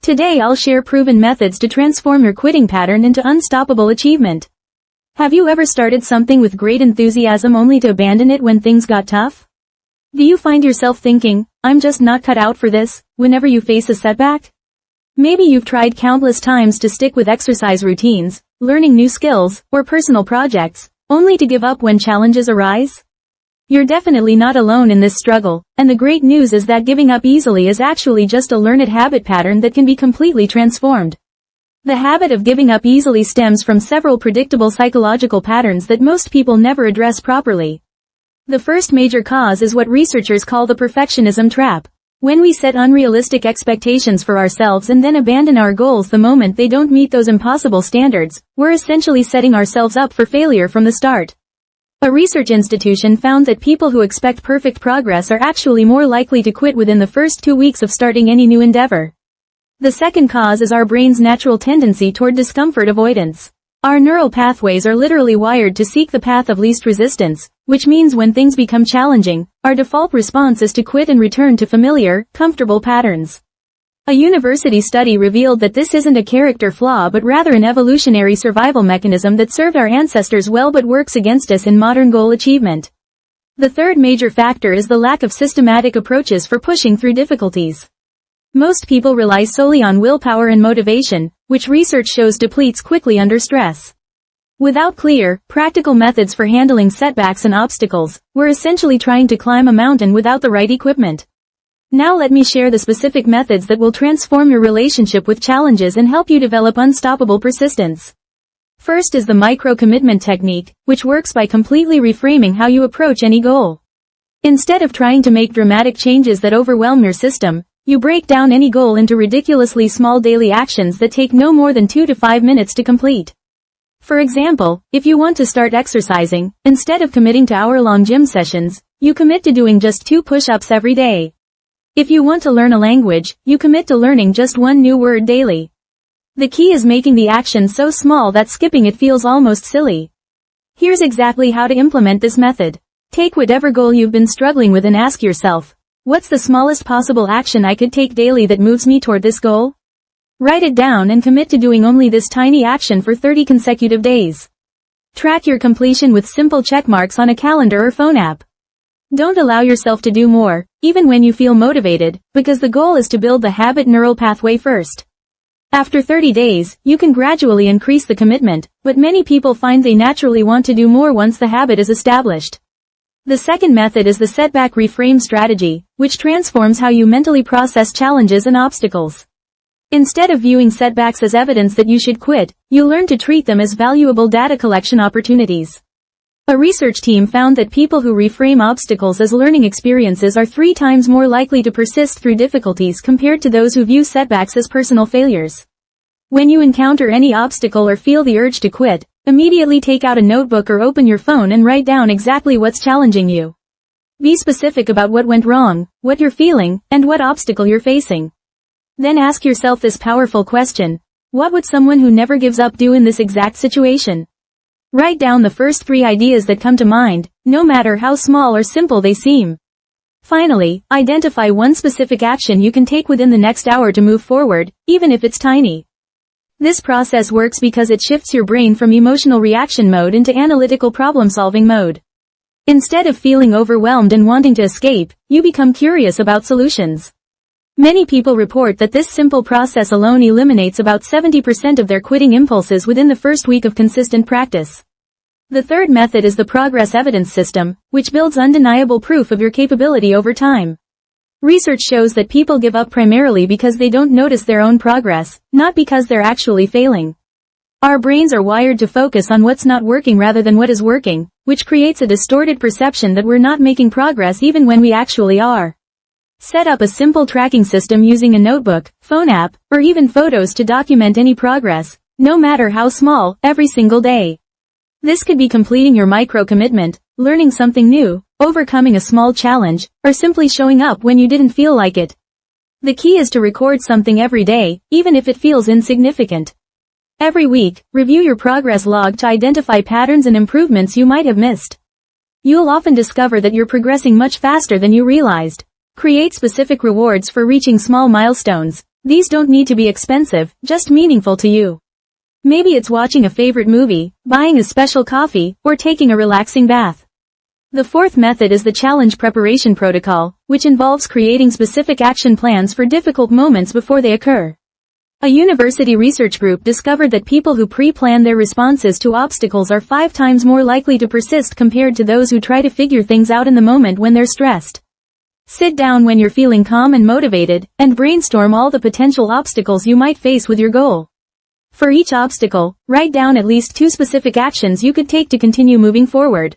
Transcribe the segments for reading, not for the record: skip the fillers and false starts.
Today I'll share proven methods to transform your quitting pattern into unstoppable achievement. Have you ever started something with great enthusiasm only to abandon it when things got tough? Do you find yourself thinking, I'm just not cut out for this, whenever you face a setback? Maybe you've tried countless times to stick with exercise routines, learning new skills, or personal projects, only to give up when challenges arise? You're definitely not alone in this struggle, and the great news is that giving up easily is actually just a learned habit pattern that can be completely transformed. The habit of giving up easily stems from several predictable psychological patterns that most people never address properly. The first major cause is what researchers call the perfectionism trap. When we set unrealistic expectations for ourselves and then abandon our goals the moment they don't meet those impossible standards, we're essentially setting ourselves up for failure from the start. A research institution found that people who expect perfect progress are actually more likely to quit within the first 2 weeks of starting any new endeavor. The second cause is our brain's natural tendency toward discomfort avoidance. Our neural pathways are literally wired to seek the path of least resistance, which means when things become challenging, our default response is to quit and return to familiar, comfortable patterns. A university study revealed that this isn't a character flaw but rather an evolutionary survival mechanism that served our ancestors well but works against us in modern goal achievement. The third major factor is the lack of systematic approaches for pushing through difficulties. Most people rely solely on willpower and motivation, which research shows depletes quickly under stress. Without clear, practical methods for handling setbacks and obstacles, we're essentially trying to climb a mountain without the right equipment. Now let me share the specific methods that will transform your relationship with challenges and help you develop unstoppable persistence. First is the micro-commitment technique, which works by completely reframing how you approach any goal. Instead of trying to make dramatic changes that overwhelm your system, you break down any goal into ridiculously small daily actions that take no more than 2 to 5 minutes to complete. For example, if you want to start exercising, instead of committing to hour-long gym sessions, you commit to doing just 2 push-ups every day. If you want to learn a language, you commit to learning just 1 new word daily. The key is making the action so small that skipping it feels almost silly. Here's exactly how to implement this method. Take whatever goal you've been struggling with and ask yourself, what's the smallest possible action I could take daily that moves me toward this goal? Write it down and commit to doing only this tiny action for 30 consecutive days. Track your completion with simple checkmarks on a calendar or phone app. Don't allow yourself to do more, even when you feel motivated, because the goal is to build the habit neural pathway first. After 30 days, you can gradually increase the commitment, but many people find they naturally want to do more once the habit is established. The second method is the setback reframe strategy, which transforms how you mentally process challenges and obstacles. Instead of viewing setbacks as evidence that you should quit, you learn to treat them as valuable data collection opportunities. A research team found that people who reframe obstacles as learning experiences are 3 times more likely to persist through difficulties compared to those who view setbacks as personal failures. When you encounter any obstacle or feel the urge to quit, immediately take out a notebook or open your phone and write down exactly what's challenging you. Be specific about what went wrong, what you're feeling, and what obstacle you're facing. Then ask yourself this powerful question: what would someone who never gives up do in this exact situation? Write down the first 3 ideas that come to mind, no matter how small or simple they seem. Finally, identify one specific action you can take within the next hour to move forward, even if it's tiny. This process works because it shifts your brain from emotional reaction mode into analytical problem-solving mode. Instead of feeling overwhelmed and wanting to escape, you become curious about solutions. Many people report that this simple process alone eliminates about 70% of their quitting impulses within the first week of consistent practice. The third method is the progress evidence system, which builds undeniable proof of your capability over time. Research shows that people give up primarily because they don't notice their own progress, not because they're actually failing. Our brains are wired to focus on what's not working rather than what is working, which creates a distorted perception that we're not making progress even when we actually are. Set up a simple tracking system using a notebook, phone app, or even photos to document any progress, no matter how small, every single day. This could be completing your micro-commitment, learning something new, overcoming a small challenge, or simply showing up when you didn't feel like it. The key is to record something every day, even if it feels insignificant. Every week, review your progress log to identify patterns and improvements you might have missed. You'll often discover that you're progressing much faster than you realized. Create specific rewards for reaching small milestones. These don't need to be expensive, just meaningful to you. Maybe it's watching a favorite movie, buying a special coffee, or taking a relaxing bath. The fourth method is the challenge preparation protocol, which involves creating specific action plans for difficult moments before they occur. A university research group discovered that people who pre-plan their responses to obstacles are 5 times more likely to persist compared to those who try to figure things out in the moment when they're stressed. Sit down when you're feeling calm and motivated, and brainstorm all the potential obstacles you might face with your goal. For each obstacle, write down at least 2 specific actions you could take to continue moving forward.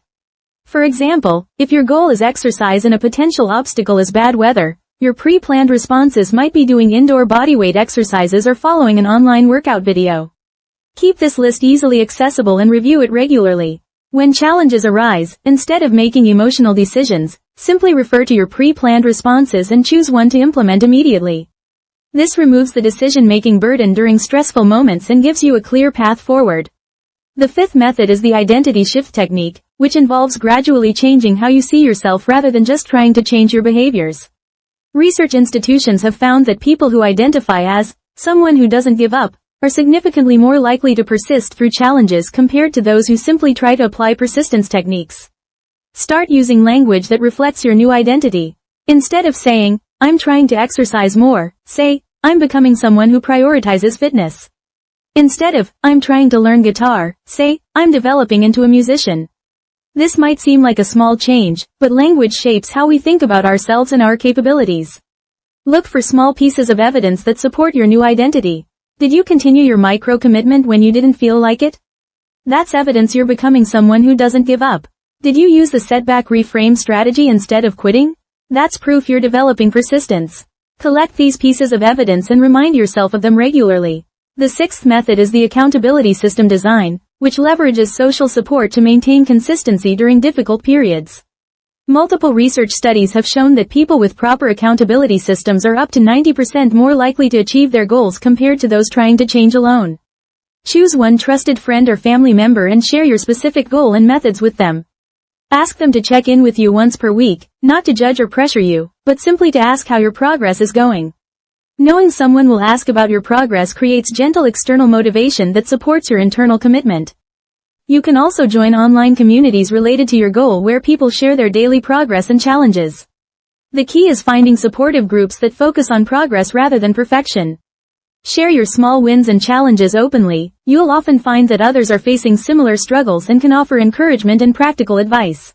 For example, if your goal is exercise and a potential obstacle is bad weather, your pre-planned responses might be doing indoor bodyweight exercises or following an online workout video. Keep this list easily accessible and review it regularly. When challenges arise, instead of making emotional decisions, simply refer to your pre-planned responses and choose one to implement immediately. This removes the decision-making burden during stressful moments and gives you a clear path forward. The fifth method is the identity shift technique, which involves gradually changing how you see yourself rather than just trying to change your behaviors. Research institutions have found that people who identify as someone who doesn't give up are significantly more likely to persist through challenges compared to those who simply try to apply persistence techniques. Start using language that reflects your new identity. Instead of saying, "I'm trying to exercise more," say, "I'm becoming someone who prioritizes fitness." Instead of, "I'm trying to learn guitar," say, "I'm developing into a musician." This might seem like a small change, but language shapes how we think about ourselves and our capabilities. Look for small pieces of evidence that support your new identity. Did you continue your micro-commitment when you didn't feel like it? That's evidence you're becoming someone who doesn't give up. Did you use the setback reframe strategy instead of quitting? That's proof you're developing persistence. Collect these pieces of evidence and remind yourself of them regularly. The sixth method is the accountability system design, which leverages social support to maintain consistency during difficult periods. Multiple research studies have shown that people with proper accountability systems are up to 90% more likely to achieve their goals compared to those trying to change alone. Choose one trusted friend or family member and share your specific goal and methods with them. Ask them to check in with you once per week, not to judge or pressure you, but simply to ask how your progress is going. Knowing someone will ask about your progress creates gentle external motivation that supports your internal commitment. You can also join online communities related to your goal where people share their daily progress and challenges. The key is finding supportive groups that focus on progress rather than perfection. Share your small wins and challenges openly. You'll often find that others are facing similar struggles and can offer encouragement and practical advice.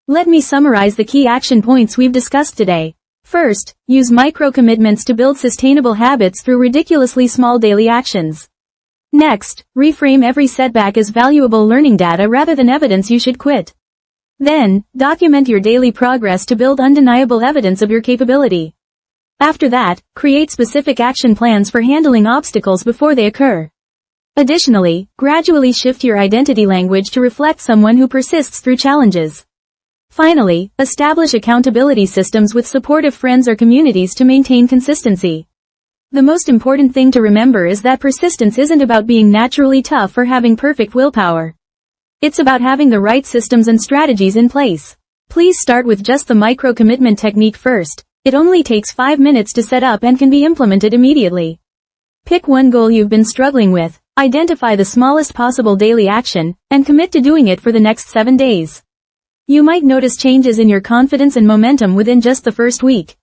Let me summarize the key action points we've discussed today. First, use micro-commitments to build sustainable habits through ridiculously small daily actions. Next, reframe every setback as valuable learning data rather than evidence you should quit. Then, document your daily progress to build undeniable evidence of your capability. After that, create specific action plans for handling obstacles before they occur. Additionally, gradually shift your identity language to reflect someone who persists through challenges. Finally, establish accountability systems with supportive friends or communities to maintain consistency. The most important thing to remember is that persistence isn't about being naturally tough or having perfect willpower. It's about having the right systems and strategies in place. Please start with just the micro-commitment technique first. It only takes 5 minutes to set up and can be implemented immediately. Pick one goal you've been struggling with, identify the smallest possible daily action, and commit to doing it for the next 7 days. You might notice changes in your confidence and momentum within just the first week.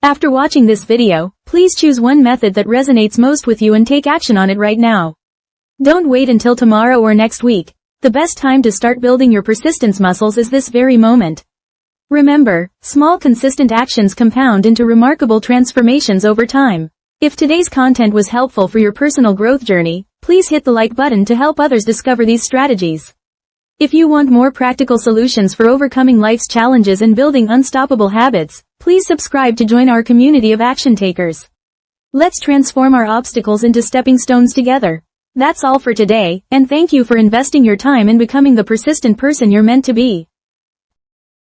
After watching this video, please choose one method that resonates most with you and take action on it right now. Don't wait until tomorrow or next week. The best time to start building your persistence muscles is this very moment. Remember, small consistent actions compound into remarkable transformations over time. If today's content was helpful for your personal growth journey, please hit the like button to help others discover these strategies. If you want more practical solutions for overcoming life's challenges and building unstoppable habits, please subscribe to join our community of action takers. Let's transform our obstacles into stepping stones together. That's all for today, and thank you for investing your time in becoming the persistent person you're meant to be.